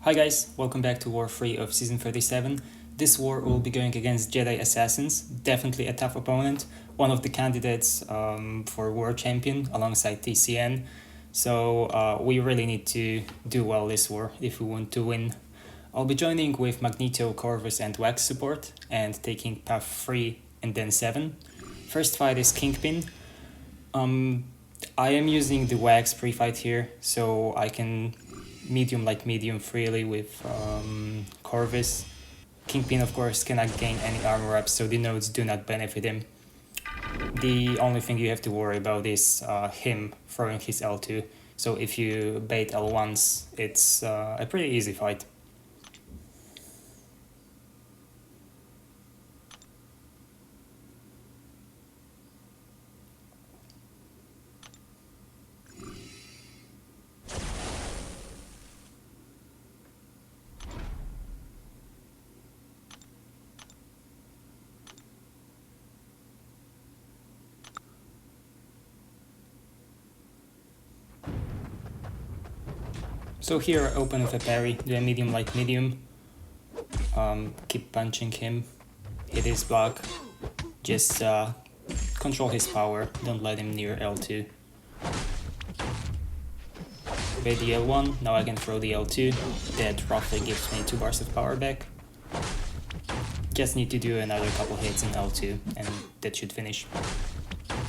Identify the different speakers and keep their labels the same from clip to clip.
Speaker 1: Hi guys, welcome back to War 3 of Season 37. This war will be going against Jedi Assassins, definitely a tough opponent, one of the candidates for War Champion alongside TCN, so we really need to do well this war if we want to win. I'll be joining with Magneto, Corvus and Wax support and taking path 3 and then 7. First fight is Kingpin. I am using the Wax pre-fight here, so I can medium freely with Corvus. Kingpin of course cannot gain any armor ups, so the nodes do not benefit him. The only thing you have to worry about is him throwing his L2, so if you bait L1s, it's a pretty easy fight. So here I open with a parry, do a medium, keep punching him, hit his block, just control his power, don't let him near L2. Bait the L1, now I can throw the L2, that roughly gives me 2 bars of power back. Just need to do another couple hits in L2 and that should finish.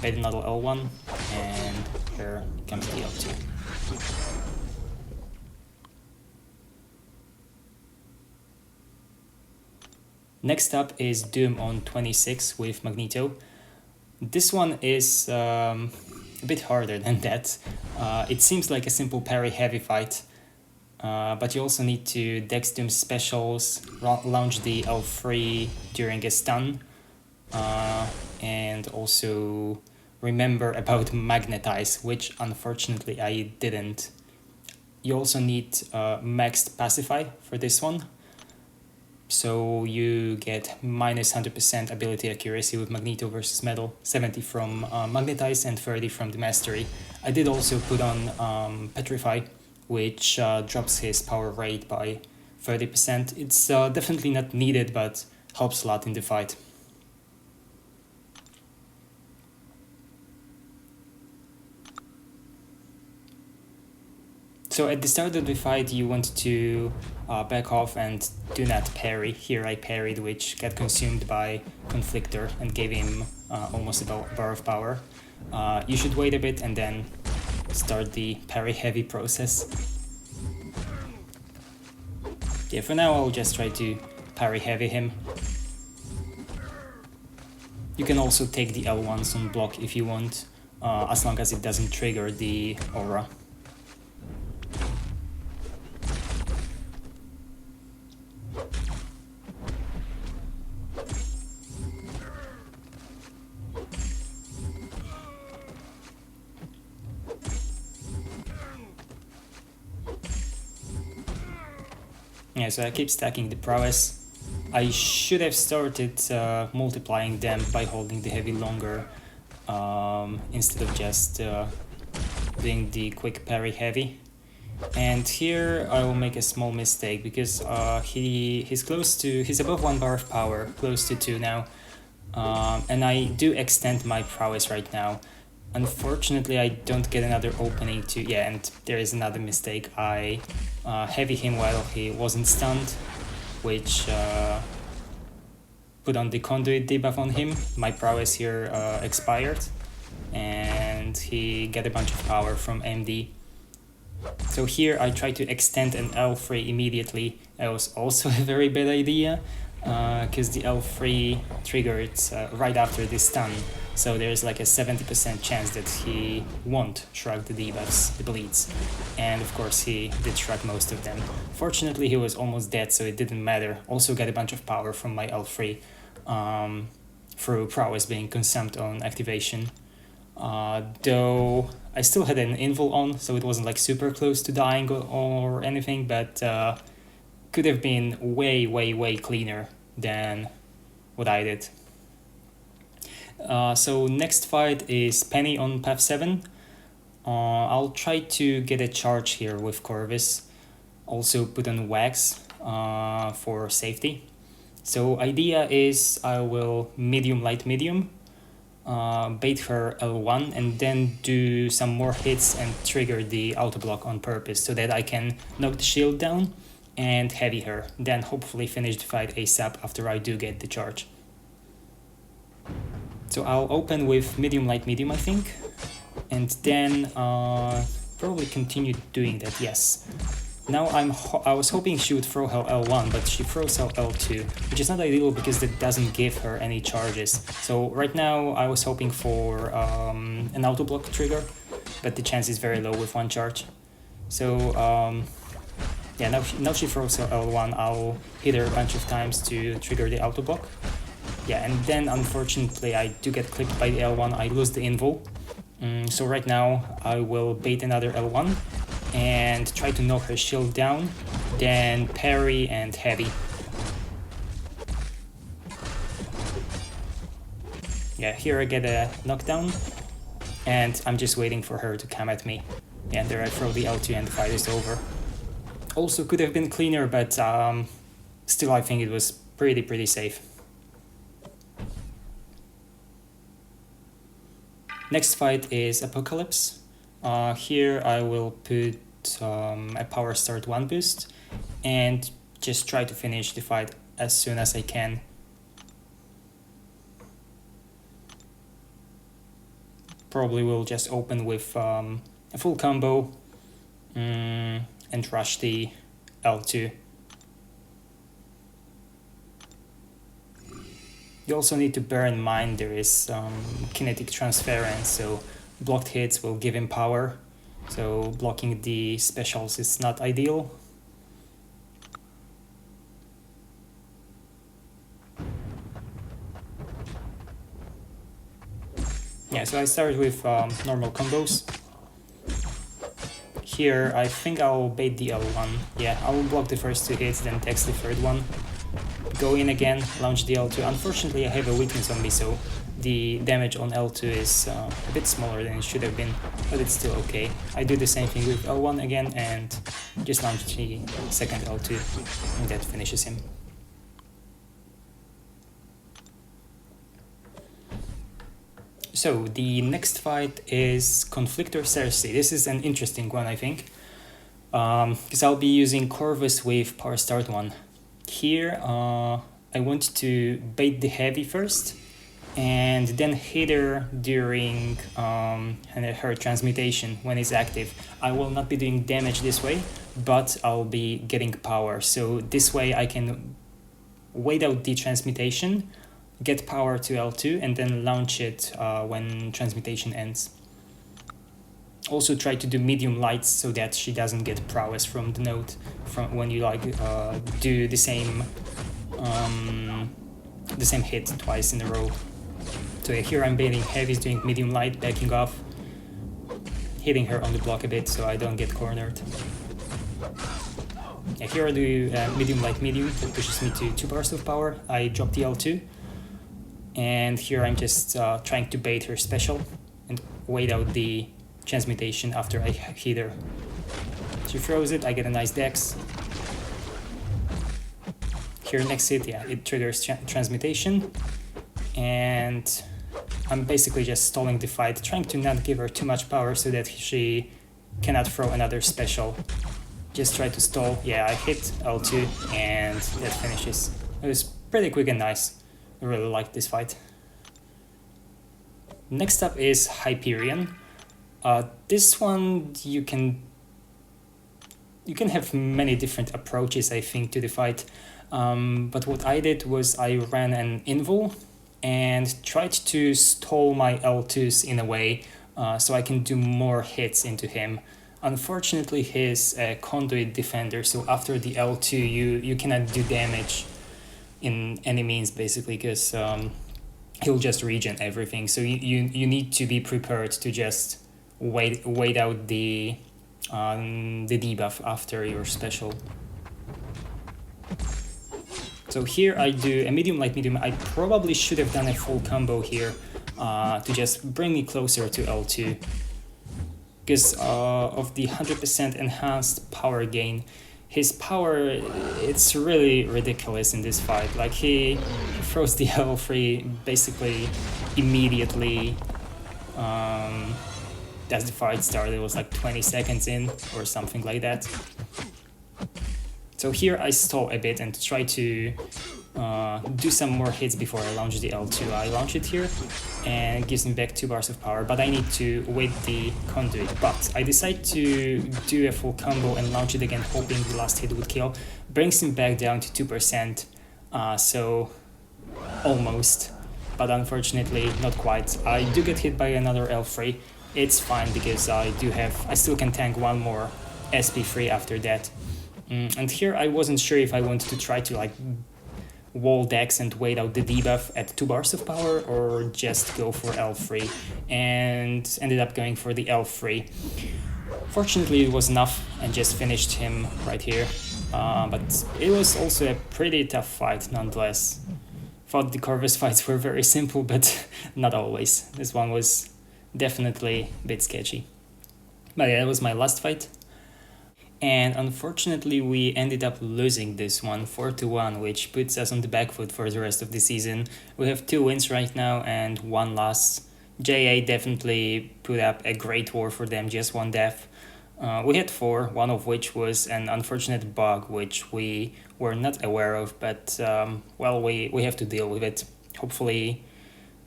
Speaker 1: Bait another L1 and here comes the L2. Next up is Doom on 26 with Magneto. This one is a bit harder than that. It seems like a simple parry heavy fight, but you also need to Dex Doom specials, launch the L3 during a stun, and also remember about Magnetize, which unfortunately I didn't. You also need maxed Pacify for this one. So you get minus 100% ability accuracy with Magneto versus Metal, 70 from Magnetize and 30 from the Mastery. I did also put on Petrify, which drops his power rate by 30%. It's definitely not needed, but helps a lot in the fight. So at the start of the fight you want to back off and do not parry. Here I parried, which got consumed by Conflictor and gave him almost a bar of power. You should wait a bit and then start the parry heavy process. Yeah, for now I'll just try to parry heavy him. You can also take the L1s on block if you want, as long as it doesn't trigger the aura. Yeah, so I keep stacking the prowess. I should have started multiplying them by holding the heavy longer instead of just doing the quick parry heavy. And here I will make a small mistake because he's above 1 bar of power, close to 2 now, and I do extend my prowess right now. Unfortunately, I don't get another opening to... Yeah, and there is another mistake. I heavy him while he wasn't stunned, which put on the conduit debuff on him. My prowess here expired, and he got a bunch of power from MD. So here I try to extend an L3 immediately. That was also a very bad idea, because the L3 triggered right after the stun. So there's like a 70% chance that he won't shrug the debuffs, the bleeds. And of course he did shrug most of them. Fortunately he was almost dead, so it didn't matter. Also got a bunch of power from my L3 through prowess being consumed on activation. Though I still had an invul on, so it wasn't like super close to dying or anything, but could have been way cleaner than what I did. So next fight is Peni on path 7. I'll try to get a charge here with Corvus. Also put on wax for safety. So idea is I will medium, light, medium, bait her L1 and then do some more hits and trigger the auto block on purpose so that I can knock the shield down and heavy her, then hopefully finish the fight ASAP after I do get the charge. So I'll open with medium, light, medium, I think, and then probably continue doing that, yes. Now I was hoping she would throw her L1, but she throws her L2, which is not ideal because that doesn't give her any charges. So right now I was hoping for an auto block trigger, but the chance is very low with one charge. So yeah, now she throws her L1, I'll hit her a bunch of times to trigger the auto block. Yeah, and then unfortunately I do get clipped by the L1, I lose the invul. So right now I will bait another L1 and try to knock her shield down, then parry and heavy. Yeah, here I get a knockdown, and I'm just waiting for her to come at me. Yeah, and there I throw the L2 and the fight is over. Also could have been cleaner, but still I think it was pretty safe. Next fight is Apocalypse. Here I will put a power start 1 boost and just try to finish the fight as soon as I can. Probably will just open with a full combo and rush the L2. You also need to bear in mind there is kinetic transference, so blocked hits will give him power, so blocking the specials is not ideal. Yeah, so I started with normal combos. Here I think I'll bait the L1. Yeah, I will block the first 2 hits, then text the third one. Go in again, launch the L2. Unfortunately I have a weakness on me, so the damage on L2 is a bit smaller than it should have been, but it's still okay. I do the same thing with L1 again and just launch the second L2, and that finishes him. So the next fight is Conflictor Sersi. This is an interesting one, I think, because I'll be using Corvus with power start 1. Here I want to bait the heavy first and then hit her during her transmutation when it's active. I will not be doing damage this way, but I'll be getting power. So this way I can wait out the transmutation, get power to L2 and then launch it when transmutation ends. Also try to do medium lights so that she doesn't get prowess from the node from when you do the same hit twice in a row. So here I'm baiting heavies, doing medium light, backing off, hitting her on the block a bit so I don't get cornered. Yeah, here I do medium light medium, that pushes me to 2 bars of power. I drop the L2, and here I'm just trying to bait her special and wait out the transmutation after I hit her. She throws it, I get a nice dex. Here next hit, yeah, it triggers transmutation, and I'm basically just stalling the fight, trying to not give her too much power so that she cannot throw another special. Just try to stall. Yeah, I hit L2 and that finishes. It was pretty quick and nice. I really liked this fight. Next up is Hyperion. This one you can have many different approaches, I think, to the fight. But what I did was I ran an invul and tried to stall my L2s in a way so I can do more hits into him. Unfortunately, he's a conduit defender, so after the L2 you cannot do damage in any means, basically, because he'll just regen everything. So you need to be prepared to just wait out the debuff after your special. So here I do a medium light medium. I probably should have done a full combo here to just bring me closer to L2. Because of the 100% enhanced power gain, his power, it's really ridiculous in this fight. Like he throws the L3 basically immediately as the fight started. It was like 20 seconds in or something like that. So here I stall a bit and try to do some more hits before I launch the L2. I launch it here and it gives me back 2 bars of power, but I need to wait the conduit. But I decide to do a full combo and launch it again, hoping the last hit would kill. Brings him back down to 2%, so almost, but unfortunately not quite. I do get hit by another L3. It's fine because I still can tank one more SP3 after that. And here I wasn't sure if I wanted to try to like wall Dex and wait out the debuff at 2 bars of power or just go for L3, and ended up going for the L3. Fortunately it was enough and just finished him right here, but it was also a pretty tough fight nonetheless. Thought the Corvus fights were very simple, but not always. This one was definitely a bit sketchy. But yeah, that was my last fight. And unfortunately we ended up losing this one 4-1, which puts us on the back foot for the rest of the season. We have 2 wins right now and 1 loss. JA definitely put up a great war for them, just 1 death. We had 4, one of which was an unfortunate bug which we were not aware of, but well, we have to deal with it. Hopefully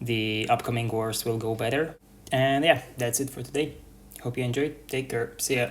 Speaker 1: the upcoming wars will go better. And yeah, that's it for today. Hope you enjoyed. Take care. See ya.